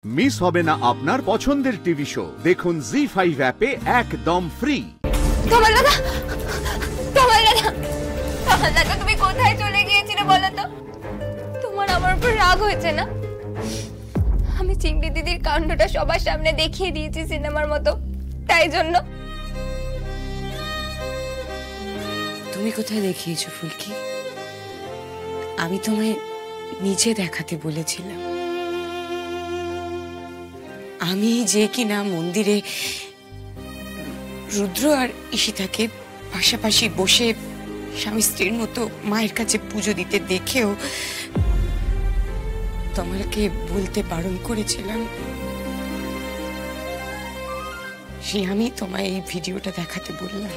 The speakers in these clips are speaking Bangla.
মিস হবে না আপনার পছন্দের টিভি শো। দেখুন জি5 অ্যাপে একদম ফ্রি। তোমার দাদা তুমি কোথায় চলে গিয়েছিলে বলো তো? তোমার আমার উপর রাগ হয়েছে না? আমি চিংড়ি দিদির কাণ্ডটা সবার সামনে দেখিয়ে দিয়েছি সিনেমার মতো, তাই জন্য। তুমি কোথায় দেখিয়েছো ফুলকি? আমি তোমায় নিচে দেখাতে বলেছিলাম। আমি যে কিনা মন্দিরে রুদ্র আর ঈশিতাকে পাশাপাশি বসে স্বামী স্ত্রীর মতো মায়ের কাছে পুজো দিতে দেখেও তোমাকে বলতে বারণ করেছিলাম, সে আমি তোমায় এই ভিডিওটা দেখাতে বললাম।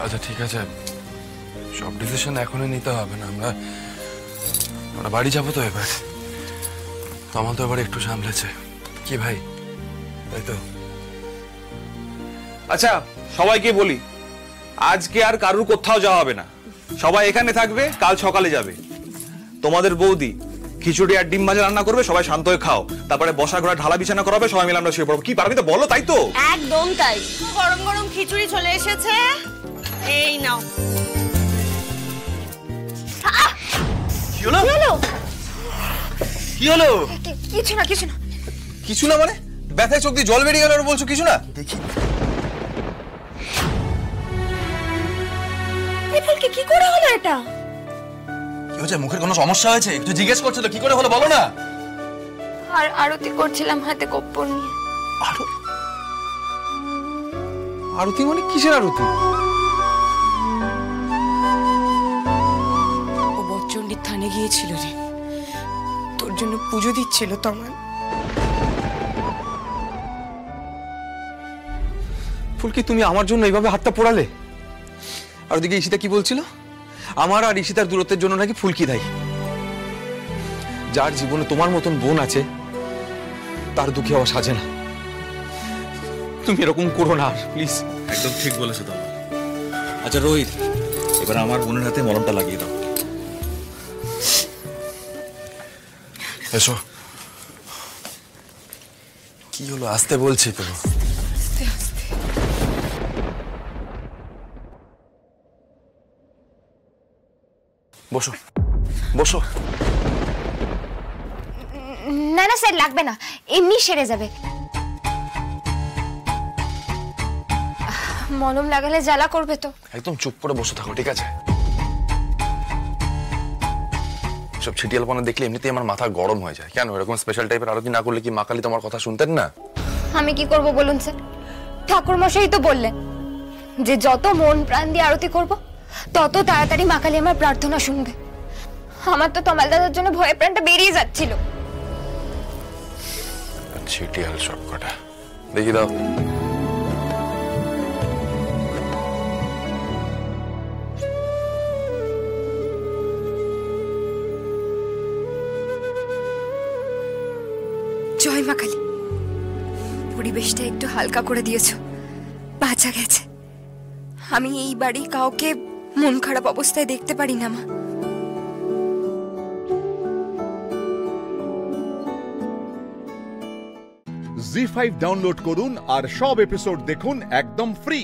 আচ্ছা ঠিক আছে, সব ডিসিশন এখনই নিতে হবে না। আমরা বাড়ি যাবো তো এবার। তোমার তো এবার একটু সামলেছে কি ভাই, তাই তো? আচ্ছা সবাইকে বলি, আজকে আর কারুর কোথাও যাওয়া হবে না, সবাই এখানে থাকবে, কাল সকালে যাবে। তোমাদের বৌদি খিচুড়ি আর ডিম ভাজা রান্না করবে, সবাই শান্ত হয়ে খাও, তারপরে বসা ঘোড়া ঢালা বিছানা করাবে, সবাই মিলে আমরা শুয়ে পড়বো। কি পারবি তো বলো, তাই তো? একদম তাই। গরম গরম খিচুড়ি চলে এসেছে, এই নাও। কি হলো? কি হলো? কিছু না কিছু না মানে? ব্যথায় চোখ দিয়ে জল বেরিয়ে গেল আর বলছো কিছু না? দেখি কি করে হলো এটা? কি হয়েছে? মুখের কোনো সমস্যা হয়েছে? একটু জিজ্ঞেস করছো তো কি করে হলো বলো না। আর আরতি করছিলাম হাতে কর্পূর নিয়ে। আরতি মানে কিসের আরতি? ও বচ্চন্ডির থানে গিয়েছিল রে, তোর জন্য পুজো দিচ্ছিল তোমার। ফুলকি তুমি আমার জন্য এইভাবে হাতটা পোড়ালে? আর ওদিকে ঈশিতা কি বলছিল? আমার আর ঈশিতার দূরত্বের জন্য নাকি ফুলকি দায়ী। যার জীবনে তোমার মতন বোন আছে তার দুঃখে হওয়া সাজে না। তুমি এরকম করো না প্লিজ। একদম ঠিক বলেছো তোমার। আচ্ছা রোহিত, এবার আমার বোনের হাতে মলমটা লাগিয়ে দাও। এসো। কি হলো? আসতে বলছি তো। বসো বসো। না স্যার, লাগবে না, এমনি সেরে যাবে। মলম লাগালে জ্বালা করবে তো। একদম চুপ করে বসে থাকো, ঠিক আছে? সব ছিটিয়ালপনা দেখলে এমনিতেই আমার মাথা গরম হয়ে যায়। কেন এরকম স্পেশাল টাইপের আরতি না করলে কি মা কালী তোমার কথা শুনতেন না? আমি কি করব বলুন স্যার? ঠাকুর মশাই তো বললেন যে যত মন প্রাণ দিয়ে আরতি করব তত তাড়াতাড়ি মা কালী আমার প্রার্থনা শুনবে। আমার তো তমাল দাদার জন্য ভয়ে প্রাণটা বেরিয়ে যাচ্ছিল। ছিটিয়াল সব কটা দেখি দাও। জয় মা কালী, পরিবেশটা একটু হালকা করে দিয়েছো, বাঁচা গেছে। আমি এই বাড়ি কাউকে মন খারাপ অবস্থায় দেখতে পারি না মা। জি5 ডাউনলোড করুন আর সব এপিসোড দেখুন একদম ফ্রি।